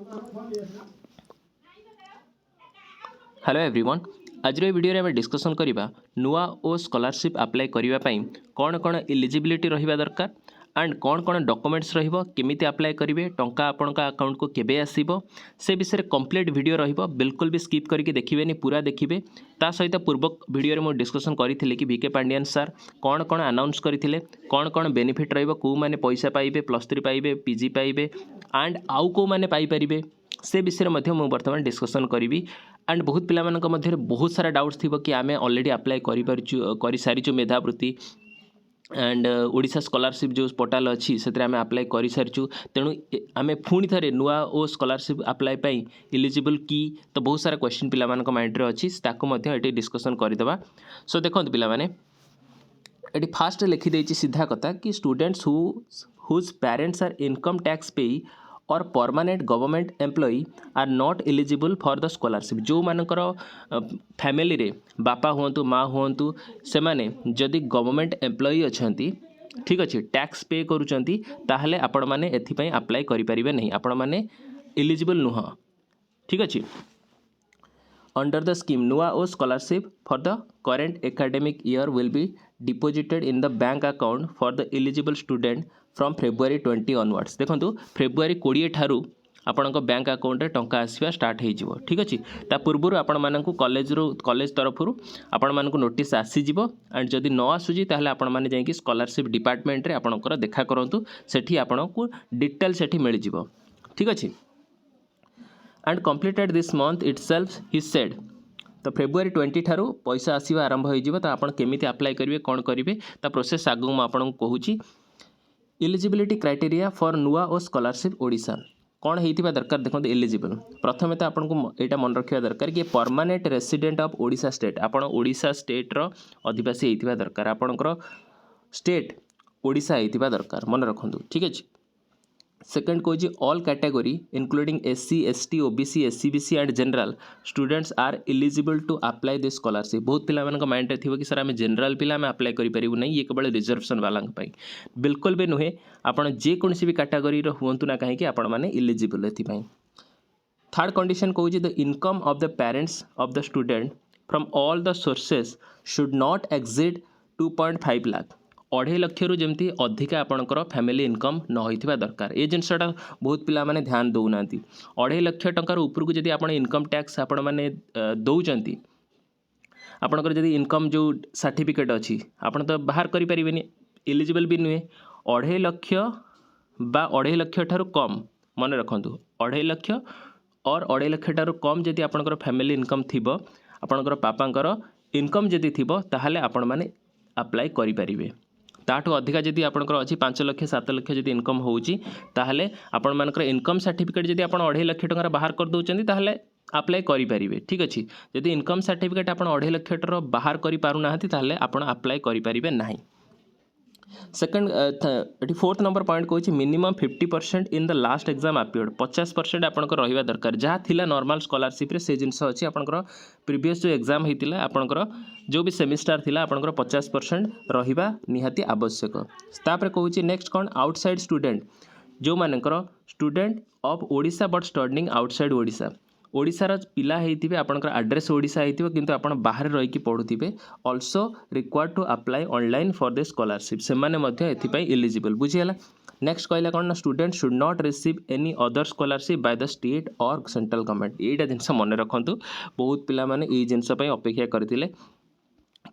Hello everyone. आज video में discussion करवा नुआ ओ स्कॉलरशिप अप्लाई करने कौन कौन एलिजिबिलिटी रहिबा दरकार एंड कौन कौन डॉक्यूमेंट्स रहिबो केमिति अप्लाई करेंगे टंका आपण अकाउंट को केबे आसीबो से विषय कंप्लीट वीडियो रहिबो। बिल्कुल भी स्किप करके देखिबेनी, पूरा देखिबे। ता सहित पूर्व वीडियो रे मो डिस्कसन करी कि वीके पांडियन सर कौन कौन अनाउंस करथिले, कौन कौन बेनिफिट रहिबो, को माने पैसा पाइबे, +3 पाइबे, पीजी पाइबे एंड आउ को माने पाई परिबे से विषय में मुझे बर्तमान डिस्कसन करी। एंड बहुत पिला मध्य बहुत सारा डाउट्स थी कि आम ऑलरेडी अप्लाई कर सारी मेधावृत्ति एंड ओडिशा स्कॉलरशिप जो पोर्टाल अच्छी से अप्लाई कर सारी। तेणु आम पुणी थे नुआ ओ स्कॉलरशिप अप्लाई पाई इलिजिबल की तो बहुत सारा क्वेश्चन पिला माइंड रे अच्छी ताकू डिस्कसन करदे। सो देखो पिला ये फास्ट लिखिदे सीधा कथा कि students whose parents are income tax payee और permanent government employee are not eligible for the scholarship. जो मानकर फैमिली रे बापा हुंतु माँ हुंतु से माने जदि गवर्नमेंट एम्प्लॉई अच्छी, ठीक अच्छे, टैक्स पे करुँच ताहले आपण माने एथिपाई अप्लाई करें नहीं, आपण माने एलिजिबल नुह, ठीक अच्छे। Under the scheme, NUA O scholarship for the current academic year will be deposited in the bank account for the eligible student from February 20 onwards। देखो फेब्रुआरी 20 ठारू आपण बैंक अकाउंट रे टंका आसवा स्टार्ट हो, ठीक अच्छे। ता पूर्व आपण मानक कॉलेज तरफ आपण मानक नोटिस आसीजिवो एंड जदि न आसुजी ताहले आपण माने जाई कि स्कॉलरशिप डिपार्टमेंट रे आपणकर देखा करंतु, सेठी आपणको डिटेल सेठी मिल जिवो, ठीक अच्छे। And completed this month itself he said. तो फेब्रुआरी 20 ठारू पैसा आसवा आरंभ हो, तो आप केमिति अप्लाई करेंगे कौन करेंगे ता प्रोसेस आगू मुझे कहूँ। एलिजिबिलिटी क्राइटेरिया फॉर नुआ ओ स्कॉलरशिप ओडिशा कौन होता दरकार देखो एलिजिबल। प्रथम तो आपको यहाँ मन रखा दरकार कि permanent resident of Odisha state, आपण ओडिशा स्टेट्र अधिवासी होता दरकार, आपणकर स्टेट ओडिशा होता दरकार, मन रखु, ठीक अच्छे। सेकेंड कौन all category including SC ST OBC SCBC and general students are eligible to apply this scholarship. बहुत पिला माइंड थी कि सर आम जनरल पिला आम अप्लाई करूँ नहीं, ये केवल रिजर्वेशन वाला बिल्कुल भी नुहे। आपड़ जेकोसी भी कैटेगरी हूँ ना कहीं आपण मैंने एलिजिबल एपाई। थर्ड कंडीशन कौन the income of the parents of the student from all the sources should not exceed 2.5 lakh. 2.5 lakh रु जमती अधिका आपणकर फैमिली इनकम न होइथिबा दरकार। ये जिनसटा बहुत पिला माने ध्यान दौना। 2.5 लाख टंकार उपरकू जदि आपण इनकम टैक्स आपण माने दौचंती, आपणकर जदि इनकम जो सर्टिफिकेट अच्छी आपण तो बाहर करि परिबेनी, एलिजिबल भी नुहे। 2.5 लाख बा 2.5 लाख ठारू कम, मन रखंतु 2.5 लाख और 2.5 लाख ठारू कम जदि आपणकर फैमिली इनकम थिबो, आपणकर पापांकर इनकम जदि थिबो ताहाले आपण माने अप्लाई करि परिबे। ताठू अधिका जदि आपणकर अच्छी 5 लाख 7 लाख जदि इनकम होउची ताहले आपण मानकर इनकम सर्टिफिकेट जदि आपण 2.5 लाख टंका बाहर कर दउचंदी ताहले अप्लाई करि परिबे, ठीक अच्छे। जदि इनकम सर्टिफिकेट आपण 2.5 लाख टर बाहर करि पारु नाहंती ताहले आपण अप्लाई करि परिबे नाही। सेकेंड फोर्थ नंबर पॉइंट कौन minimum 50% in the last exam appeared. 50% आपंकर रहा दरकार जहाँ थिला नॉर्मल स्कॉलरशिप रे से जिनस अच्छी आपंकर प्रीवियस जो एग्जाम होता आपंकर जो भी सेमिस्टर थिला आपंकर 50% रहा निहाती आवश्यक। तापर कौन नेक्स्ट कौन आउटसाइड स्टूडेंट जो मानकर student of Odisha but studying outside Odisha, ओडिशार पिला होइथिबे आपनकर एड्रेस ओडिशा होइथिबे किंतु आपण बाहर रही कि पढ़ुथिबे also required to apply online for this scholarship, से माने मध्य एथिपाई एलिजिबल, बुझियला। नेक्स्ट कहला कौन ना student should not receive any other scholarship by the state और सेंट्रल गवर्नमेंट। एटा जिनस मन रखंतु, बहुत पिला माने ए जिनस पई अपेक्षा करथिले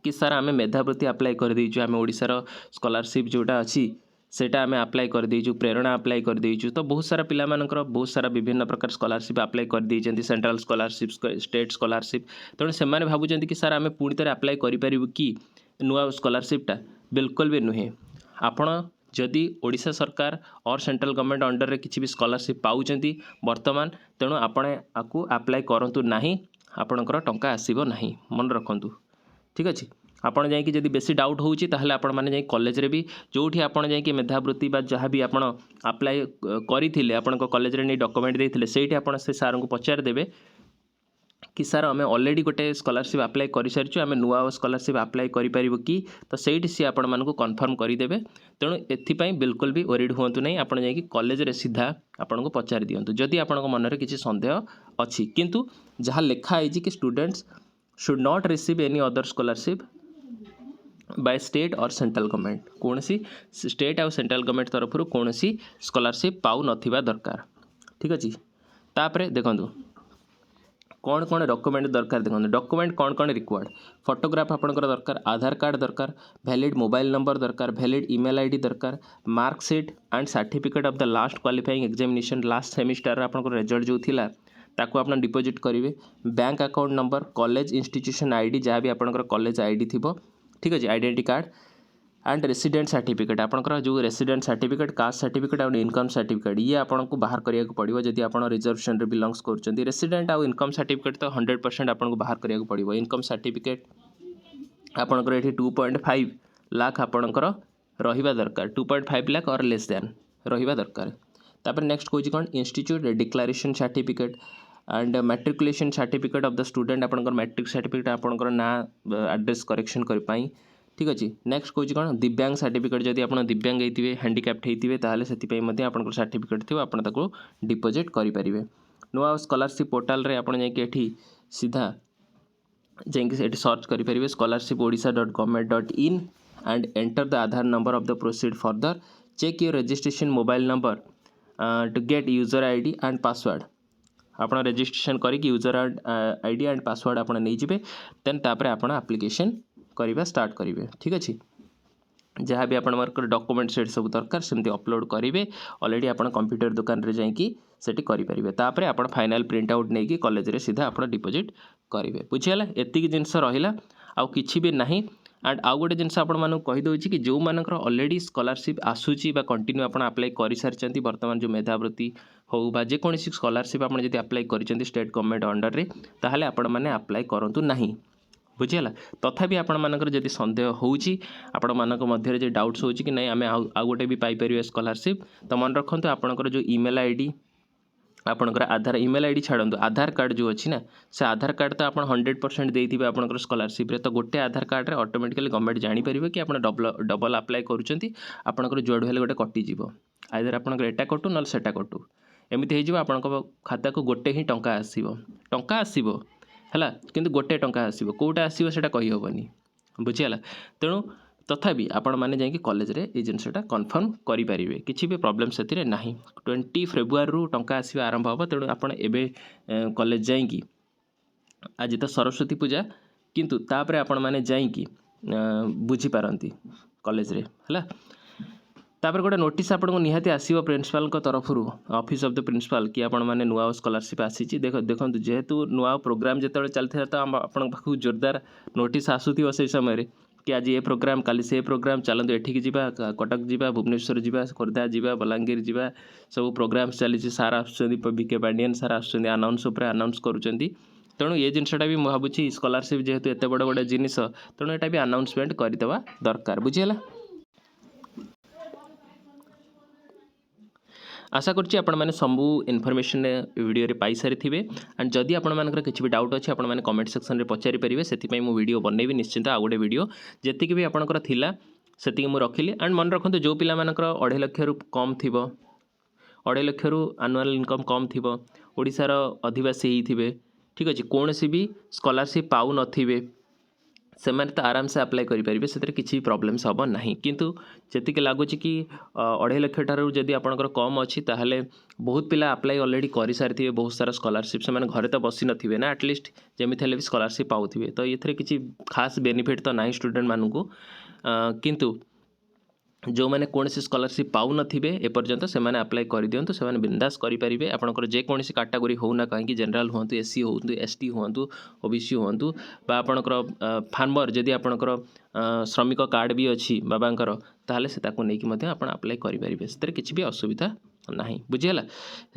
कि सर आमे मेधावृत्ति अप्लाई कर देइछु, आमे ओडिशार स्कॉलरशिप जोटा अछि सेटा आमे अप्लाई कर देइछु, प्रेरणा अप्लाई कर देइछु। तो बहुत सारा पिला मानकर बहुत सारा विभिन्न प्रकार स्कॉलरशिप अप्लाई कर देइछन्ती, सेंट्रल स्कॉलरशिप स्टेट स्कॉलरशिप। तेणु से माने भाबुचन्ती कि सर आमे पुणी थे अप्लाई करि परिबु कि नुआ स्कॉलरशिपटा, बिल्कुल भी नुहे। आपण जदि ओडिशा सरकार और सेंट्रल गवर्नमेंट अंडर रे किछि भी स्कॉलरशिप पाउचन्ती वर्तमान, तेणु आपण आकु अप्लाई करंतु नाही, आपणकर टंका आसीबो नाही, मन रखंतु, ठीक अछि। आपण जाई कि जदि बेसी डाउट होउची ताहले आपण माने जाई कॉलेज रे भी जोठी आपण जाई कि मेधावृत्ति बा जहाँ भी आपण अप्लाई करिथिले आपण को कॉलेज रे नै डॉक्यूमेंट देथिले सेठी आपण से सार को पचार देबे कि सार आम अलरेडी गोटे स्कॉलरशिप अप्लाई कर सारी आम नुआ स्कॉलरशिप अप्लाई करें कि तो सही सी आपण मानक कन्फर्म करदेवे। तेणु एपाई बिल्कुल भी ओरिड हूँ ना आपड़ जा कॉलेज रे सीधा आपन को पचारि दिंतु जदि आपण मन में किसी सन्देह अच्छी किंतु जहाँ लिखाई कि students should not receive any other scholarship by state और सेंट्रल गवर्नमेंट कौन सी स्टेट और सेंट्रल गवर्नमेंट तरफ कौन सी स्कॉलरशिप पाऊ नथिबा दरकार। ठीक अच्छे तापर देखो कौन कौन डॉक्यूमेंट दरकार देखो डॉक्यूमेंट कौन कौन रिक्वायर्ड फोटोग्राफ आपंकर दरकार आधार कार्ड दरकार वैलिड मोबाइल नंबर दरकार वैलिड ईमेल आईडी दरकार marksheet and certificate of the last qualifying examination last semester आपंकर रिजल्ट जो थिला ताको आप डिपोजिट करेंगे bank account number college institution ID जहाँ भी आपंकर कॉलेज आईडी थी। ठीक अच्छे identity card and resident certificate आपंकर जो रेसिडेंट सर्टिफिकेट कास्ट सर्टिफिकेट और इनकम सर्टिफिकेट ये आपको बाहर करिया पड़ो जदि आप रिजर्वेशन बिलंग्स कर रेसिडेंट और इनकम सर्टिफिकेट तो 100% आपको बाहर करिया पड़ो इनकम सर्टिफिकेट आपंकर ये 2.5 लाख आपंकर रहिबा दरकार 2.5 लाख और लेस दैन रहिबा दरकार। तापर नेक्स्ट कौन कौन institute declaration certificate and matriculation certificate of the student आपंकर मैट्रिक सर्टिफिकेट आपंकर ना एड्रेस करेक्शन करपाई। ठीक अच्छे नेक्स्ट कौन कौन दिव्यांग सर्टिफिकेट जदि आप दिव्यांग होते हैंडिकैप्ट होते ताहले से आपंकर सर्टिफिकेट थी आप डिपोजिट करेंगे। नुआ स्कॉलरशिप पोर्टाल रे आप सीधा जाकि सर्च करेंगे scholarship.odisha.government.in and enter the Aadhaar number of the proceed further check your registration mobile number to get user ID and password आप रजिस्ट्रेशन करके यूजर आईडी एंड पासवर्ड आप नहीं जाए देन तापर आप एप्लिकेशन करवा स्टार्ट करेंगे। ठीक अच्छे जहाँ भी आपंकर डॉक्यूमेंट से सब दरकार सेमती अपलोड करेंगे ऑलरेडी आप कंप्यूटर दुकान रे जाइए सेठी करेंगे तापर आप फाइनल प्रिंट आउट नहीं कॉलेज रे सीधा आप डिपोजिट करेंगे। बुझीगला एतिक जिनस रहा आउ किछि भी नहीं एंड आउ गोटे जिनस आपको कहीदे कि जो मानकर ऑलरेडी स्कॉलरशिप आसूची कंटिन्यू आप अप्लाई कर सारी बर्तमान जो मेधावृत्ति हो बा जेकोसी स्कॉलरशिप आप अप्लाई कर स्टेट गवर्नमेंट अंडर रे ताहले आपण माने अप्लाई करंतु नहीं। बुझीगला तथापि आपण मानकर जदि सन्देह होउची आपण मानक मध्य जे डाउट्स होउची कि नहीं आम आउ गोटे भी पाइपर स्कॉलरशिप तो मन रखु आपंकर जो ईमेल आईडी आपंकर आधार ईमेल आईडी छाड़ू आधार कार्ड जो अच्छी ना से आधार कार्ड तो आप 100% देते आपंकर स्कॉलरशिप रे तो गोटे आधार कार्ड रे ऑटोमेटिकली गवर्नमेंट जानीपर कि आप डबल अप्लाई करुँच जुआड़ हेल्ले गोटे कटिज आइदर आपंकर एटा कटू ना सेटा कटू एमती हो आप खाता को गोटे ही टंका आसो है किंतु गोटे टंका आसो कौटा आसो से कहीहबनी। बुझीगला तेणु तथापि आपण मैंने जाकि कॉलेज रे ये जिनसटा कन्फर्म करेंगे किसी भी प्रॉब्लम से नहीं 20 फेब्रुआरी रु टंका आसवा आरंभ हम तेणु आप कॉलेज जाइए आज तो सरस्वती पूजा किंतु तापर आपण मैंने जाइए बुझीपारती कॉलेज रे है तापर गोटे नोटिस आपको निहाती आसो प्रिंसिपाल तरफ ऑफिस ऑफ द प्रिंसिपाल कि आपण मैंने नुआ स्कॉलरशिप आसी देखो जेहेतु नुआ प्रोग्राम जो चलता तो आपण पाखु जोरदार नोटिस आसूथिबो से समय कि आज ये प्रोग्राम काली से प्रोग्राम चलते एठिकी जीवा कटक जीवा भुवनेश्वर जीवा खोर्धा जीवा बलांगीर जीवा सब प्रोग्राम चली सार आके पांडियन सार आनाउंस आनाउंस करुँच तेणु ये जिनसटा भी मुझे भावी स्कॉलरशिप जेहेतु एत बड़ बड़ जिनिस तेणु यहाँ भी आनाउंसमेंट करदेवा दरकार। बुझीगला आशा करुँची आपण मैंने सबू इनफॉरमेशन वीडियो पाई सारी थे एंड जदि आपण मानकर किसी भी डाउट अच्छे आपण मैंने कमेंट सेक्शन में पचारि पारे से मु वीडियो बनैबी निश्चिंत आ गोटे वीडियो जी भी आपंकर थिला सेतिक मु रखिली एंड मन रखु जो पिला मानकर 2.5 लाख रु कम थी 2.5 लाख रु एनुअल इनकम कम थी ओडिशार अधिवासी ही थे। ठीक अच्छे कौन सी भी स्कॉलरशिप पाऊ नथिबे से तो आराम से अप्लाई करेंगे से किसी प्रॉब्लम्स हम ना किंतु जी लगुच कि 2.5 लाख ठार जदि आपंकर कम अच्छी ताहले बहुत पिला अप्लाई ऑलरेडी कर सारी बहुत सारा स्कॉलरशिप से घरे तो बसी नथिबे ना एटलिस्ट जमी भी स्कॉलरशिप पाउथिबे तो ये किसी खास बेनिफिट तो ना स्टूडेंट मानू किंतु जो मैंने कौन सी स्कॉलरशिप पाऊ नथिबे एपर्यंत से मैंने अप्लाई कर दिंतु से बिंदास करेंगे आपंकर जेकोसी कैटेगरी होना कहीं जनरल हूँ एससी हूँ एसटी हूँ ओबीसी हूँ आपंकर फार्मर जदि आपंकर श्रमिक कार्ड भी अच्छी बाबांकर ताहले से ताको नहीं कि आप अप्लाई करेंगे से किसी भी असुविधा ना। बुझीगला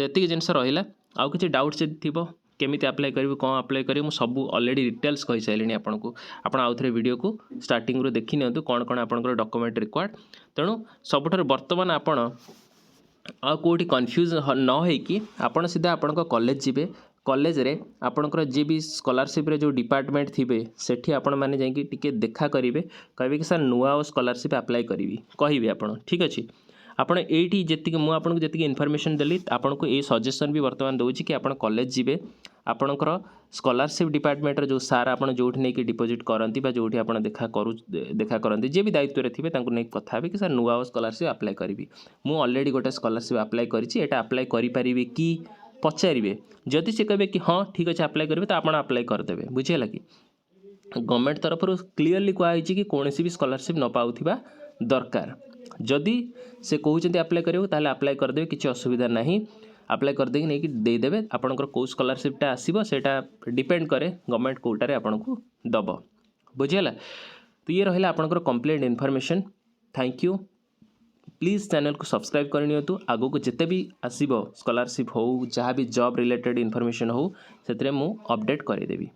ये जिनस रहा आउ कि डाउट्स थी केमी अप्लाई करेंगे कौन अप्लाई करेंगे मुझे सब ऑलरेडी डिटेल्स कही सारे आपको आउ थे वीडियो को स्टार्टिंग रू देखी नियंतु कौन कौन आपंकर डॉक्यूमेंट रिक्वायर्ड तेणु सबुठार बर्तमान आपण कौटी कन्फ्यूज न होइकी आपण सीधा आपण कॉलेज जीवे कॉलेज रे आपणकर जी भी स्कॉलरशिप रे जो डिपार्टमेंट थिबे सेठी आपण माने जाइकी टिके देखा करिवे कहबे कि सर नुआ ओ स्कॉलरशिप अप्लाई करिवि कहिबे आपण ठीक अछि आपण एठी जेतिक मु आपन को जेतिक इन्फॉर्मेशन देली आपन को ए सजेशन भी वर्तमान दउछि कि आपण कॉलेज जिवे आपणकर स्कॉलरशिप डिपार्टमेंट रे जो सार आपण जोठी नै कि डिपॉजिट करंती बा जोठी आपण देखा करंती जे भी दायित्व रे थिबे तांको नै कथा हेबे कि सर नुआ ओ स्कॉलरशिप अप्लाई करिवि मु ऑलरेडी गोटे स्कॉलरशिप अप्लाई करिछि एटा अप्लाई करि परिबे कि पचारे जदि से कहे कि हाँ ठीक अच्छे अप्लाई करेंगे तो आप अप्लाई करदे बुझेगा कि गवर्नमेंट तरफ क्लीयरली कहुई कि कौन भी स्कॉलरशिप न पाउथिबा दरकार जदि से कहते अप्लाई करेंगे ताहले अप्लाई करदे किसी असुविधा नहीं अप्लाई करदे नहीं कि देदेवे आपंकर कौ स्कॉलरशिपटा आसो सेटा डिपेंड करे गवर्नमेंट कोटारे आपन को दब बुझेगा तो ये रहा आपंकर complete information thank you please channel को सब्सक्राइब करनी आगो को जिते भी आसब स्कॉलरशिप हो जहाँ भी जॉब रिलेटेड इन्फॉर्मेशन हो से अपडेट करदेवी।